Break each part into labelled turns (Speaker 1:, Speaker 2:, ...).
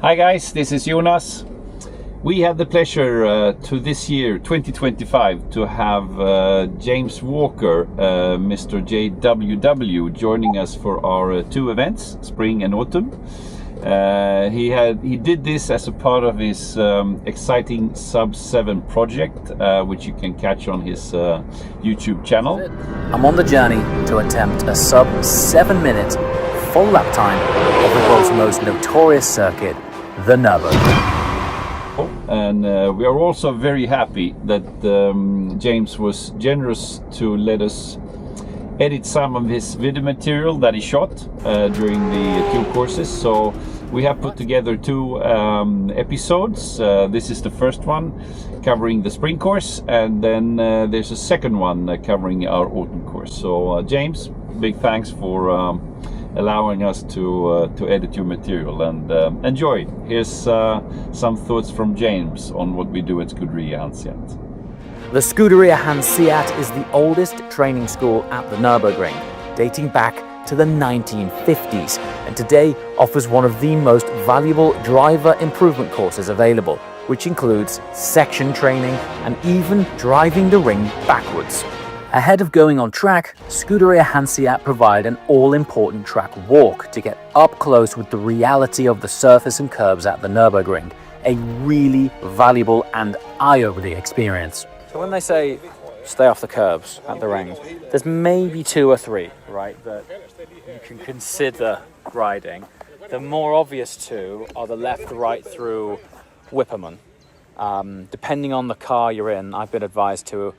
Speaker 1: Hi guys, this is Jonas. We have the pleasure to this year, 2025, to have James Walker, Mr. JWW, joining us for our two events, spring and autumn. He did this as a part of his exciting Sub 7 project, which you can catch on his YouTube channel.
Speaker 2: I'm on the journey to attempt a sub 7-minute full lap time of the world's most notorious circuit, the Nürburgring.
Speaker 1: And we are also very happy that James was generous to let us edit some of his video material that he shot during the two courses. So we have put together two episodes. This is the first one covering the spring course, and then there's a second one covering our autumn course. So James, big thanks for allowing us to edit your material, and enjoy. Here's some thoughts from James on what we do at Scuderia Hanseat.
Speaker 2: The Scuderia Hanseat is the oldest training school at the Nürburgring, dating back to the 1950s, and today offers one of the most valuable driver improvement courses available, which includes section training and even driving the ring backwards. Ahead of going on track, Scuderia Hanseat provide an all-important track walk to get up close with the reality of the surface and curbs at the Nürburgring, a really valuable and eye-opening experience. So when they say stay off the curbs at the ring, there's maybe 2 or 3, right, that you can consider riding. The more obvious 2 are the left-right through Whipperman. Depending on the car you're in, I've been advised to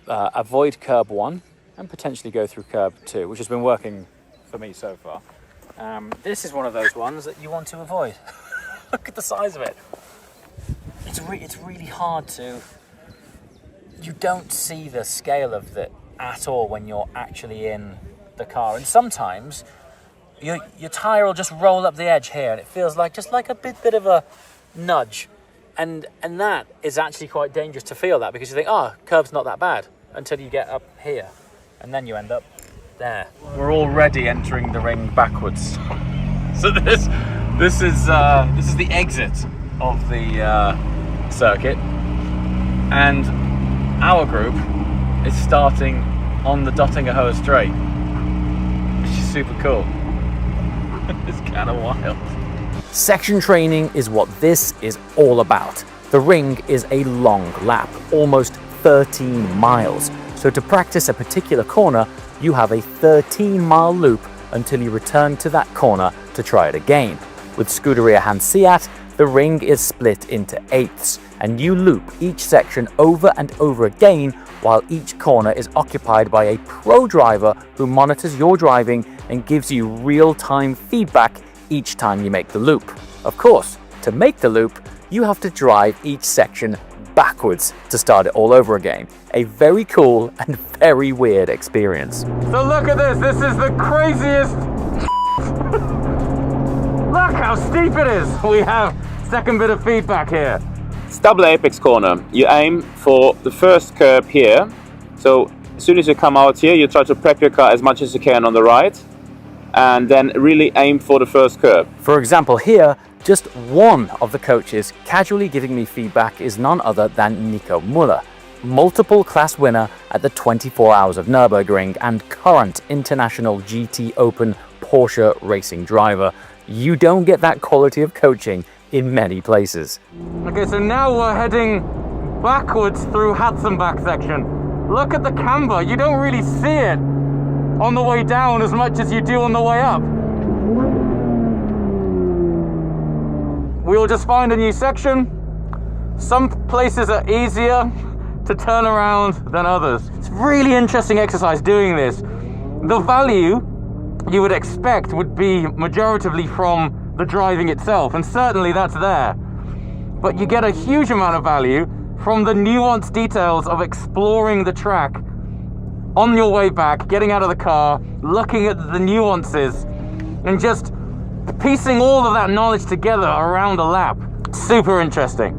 Speaker 2: avoid curb 1 and potentially go through curb 2, which has been working for me so far. This is one of those ones that you want to avoid. Look at the size of it. It's really hard to... You don't see the scale of it at all when you're actually in the car, and sometimes your tire will just roll up the edge here, and it feels like just like a bit of a nudge. And that is actually quite dangerous to feel that, because you think, oh, curb's not that bad, until you get up here, and then you end up there. We're already entering the ring backwards. So this is the exit of the circuit, and our group is starting on the Dottingerhoe straight, which is super cool. It's kind of wild. Section training is what this is all about. The ring is a long lap, almost 13 miles. So to practice a particular corner, you have a 13-mile loop until you return to that corner to try it again. With Scuderia Hanseat, the ring is split into 8ths, and you loop each section over and over again, while each corner is occupied by a pro driver who monitors your driving and gives you real-time feedback each time you make the loop. Of course, to make the loop, you have to drive each section backwards to start it all over again. A very cool and very weird experience. So look at this. This is the craziest Look how steep it is. We have second bit of feedback here.
Speaker 3: It's double apex corner. You aim for the first curb here. So as soon as you come out here, you try to prep your car as much as you can on the right, and then really aim for the first curb. For example, here, just one of the coaches casually giving me feedback is none other than Nico Müller, multiple class winner at the 24 Hours of Nürburgring and current international GT Open Porsche racing driver. You don't get that quality of coaching in many places.
Speaker 4: Okay, so now we're heading backwards through Hatzenbach section. Look at the camber. You don't really see it on the way down as much as you do on the way up. We'll just find a new section. Some places are easier to turn around than others. It's really interesting exercise doing this. The value you would expect would be majoritively from the driving itself, and certainly that's there. But you get a huge amount of value from the nuanced details of exploring the track on your way back, getting out of the car, looking at the nuances, and just piecing all of that knowledge together around a lap. Super interesting.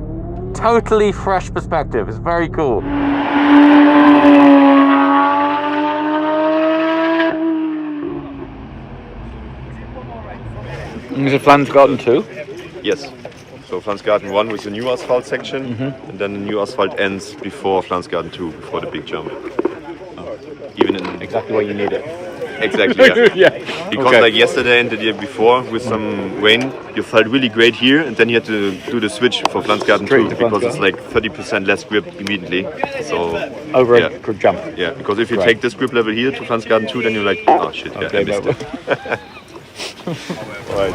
Speaker 4: Totally fresh perspective. It's very cool.
Speaker 3: Is it Flansgarden too?
Speaker 5: Yes. So Flansgarten 1 with the new asphalt section, and then the new asphalt ends before Flansgarten 2, before the big jump. Even in
Speaker 3: Exactly where you need it.
Speaker 5: exactly, yeah.
Speaker 3: Yeah.
Speaker 5: Because
Speaker 3: Okay.
Speaker 5: like yesterday and the year before with some rain, you felt really great here, and then you had to do the switch for Flansgarten 2 because it's like 30% less grip immediately. So
Speaker 3: Over
Speaker 5: yeah.
Speaker 3: a jump.
Speaker 5: Yeah, because if you
Speaker 3: Right.
Speaker 5: take this grip level here to Flansgarten 2, then you're like, oh shit, yeah, I missed it.
Speaker 3: Right.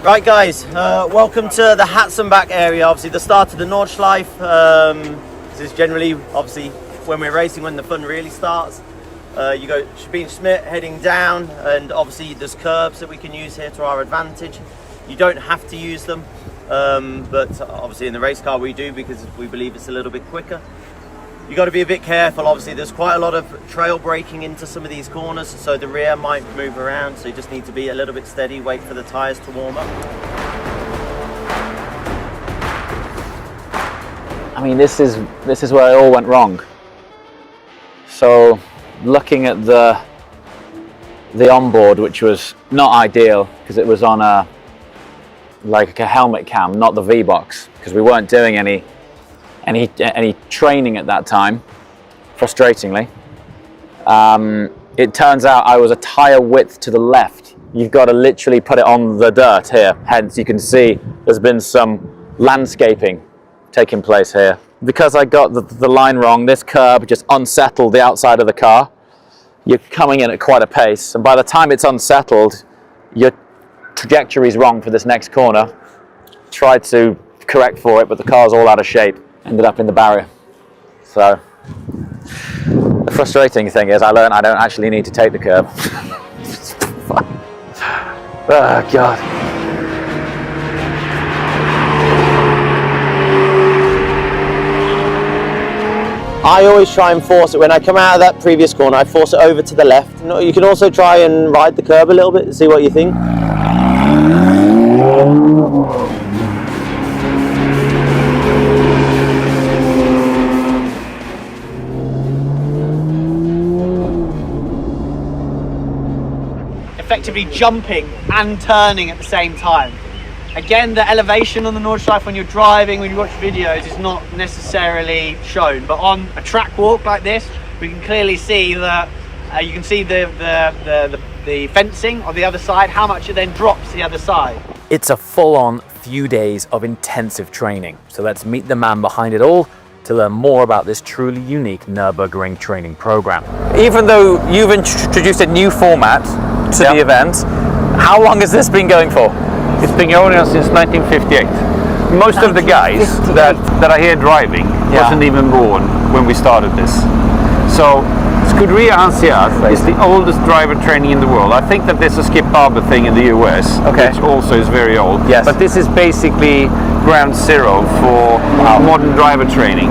Speaker 6: Right guys, welcome to the Hatzenbach area, obviously the start of the Nordschleife. This is generally, obviously, when we're racing, when the fun really starts. You go Sabine Schmidt heading down, and obviously there's curbs that we can use here to our advantage. You don't have to use them, but obviously in the race car we do because we believe it's a little bit quicker. You got to be a bit careful. Obviously there's quite a lot of trail braking into some of these corners, so the rear might move around, so you just need to be a little bit steady, wait for the tyres to warm up.
Speaker 2: I mean, this is where it all went wrong. So looking at the onboard, which was not ideal because it was on a helmet cam, not the V-box, because we weren't doing any training at that time, frustratingly. It turns out I was a tyre width to the left. You've got to literally put it on the dirt here. Hence you can see there's been some landscaping taking place here. Because I got the line wrong, this curb just unsettled the outside of the car. You're coming in at quite a pace, and by the time it's unsettled, your trajectory is wrong for this next corner. Tried to correct for it, but the car's all out of shape. Ended up in the barrier. So the frustrating thing is I learned I don't actually need to take the curb. Oh God.
Speaker 6: I always try and force it, when I come out of that previous corner, I force it over to the left. You can also try and ride the curb a little bit and see what you think.
Speaker 7: Effectively jumping and turning at the same time. Again, the elevation on the Nordschleife when you're driving, when you watch videos, is not necessarily shown, but on a track walk like this, we can clearly see that you can see the fencing on the other side, how much it then drops the other side.
Speaker 2: It's a full-on few days of intensive training. So let's meet the man behind it all to learn more about this truly unique Nürburgring training program.
Speaker 4: Even though you've introduced a new format to the event, how long has this been going for?
Speaker 1: It's been going on since 1958. Most of the guys that are here driving wasn't even born when we started this. So Scuderia Hanseat is the oldest driver training in the world. I think that there's a Skip Barber thing in the US, which also is very old.
Speaker 4: Yes.
Speaker 1: But this is basically ground zero for modern driver training.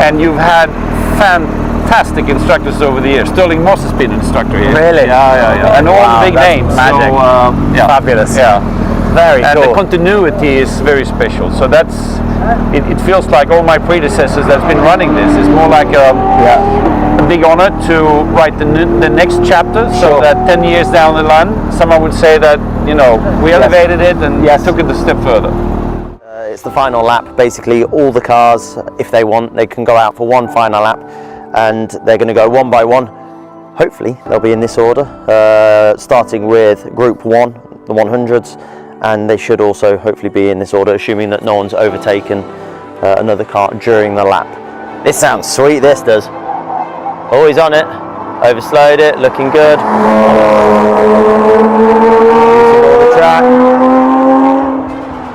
Speaker 1: And you've had fantastic instructors over the years. Sterling Moss has been an instructor here.
Speaker 4: Really?
Speaker 1: Yeah. And all the big names.
Speaker 4: Magic.
Speaker 1: So,
Speaker 4: Fabulous.
Speaker 1: Yeah.
Speaker 4: Very
Speaker 1: And
Speaker 4: cool.
Speaker 1: the continuity is very special. So it feels like all my predecessors that's been running this is more like a big honor to write the next chapter. So that 10 years down the line, someone would say that, you know, we elevated it and took it a step further.
Speaker 6: It's the final lap. Basically, all the cars, if they want, they can go out for one final lap, and they're going to go one by one. Hopefully, they'll be in this order, starting with Group 1, the 100s, and they should also hopefully be in this order, assuming that no one's overtaken another car during the lap. This sounds sweet, this does. Oh, he's on it. Overslowed it, looking good. Using all the track.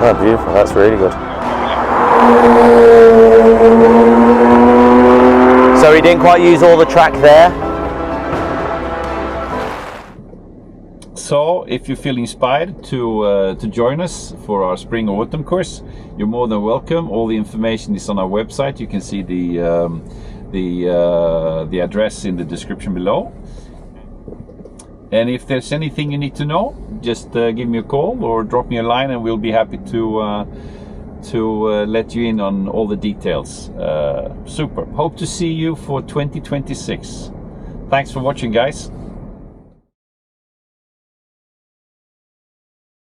Speaker 6: Oh, beautiful, that's really good. So he didn't quite use all the track there.
Speaker 1: So if you feel inspired to join us for our spring or autumn course, you're more than welcome. All the information is on our website. You can see the address in the description below. And if there's anything you need to know, just give me a call or drop me a line, and we'll be happy to let you in on all the details. Super. Hope to see you for 2026. Thanks for watching, guys.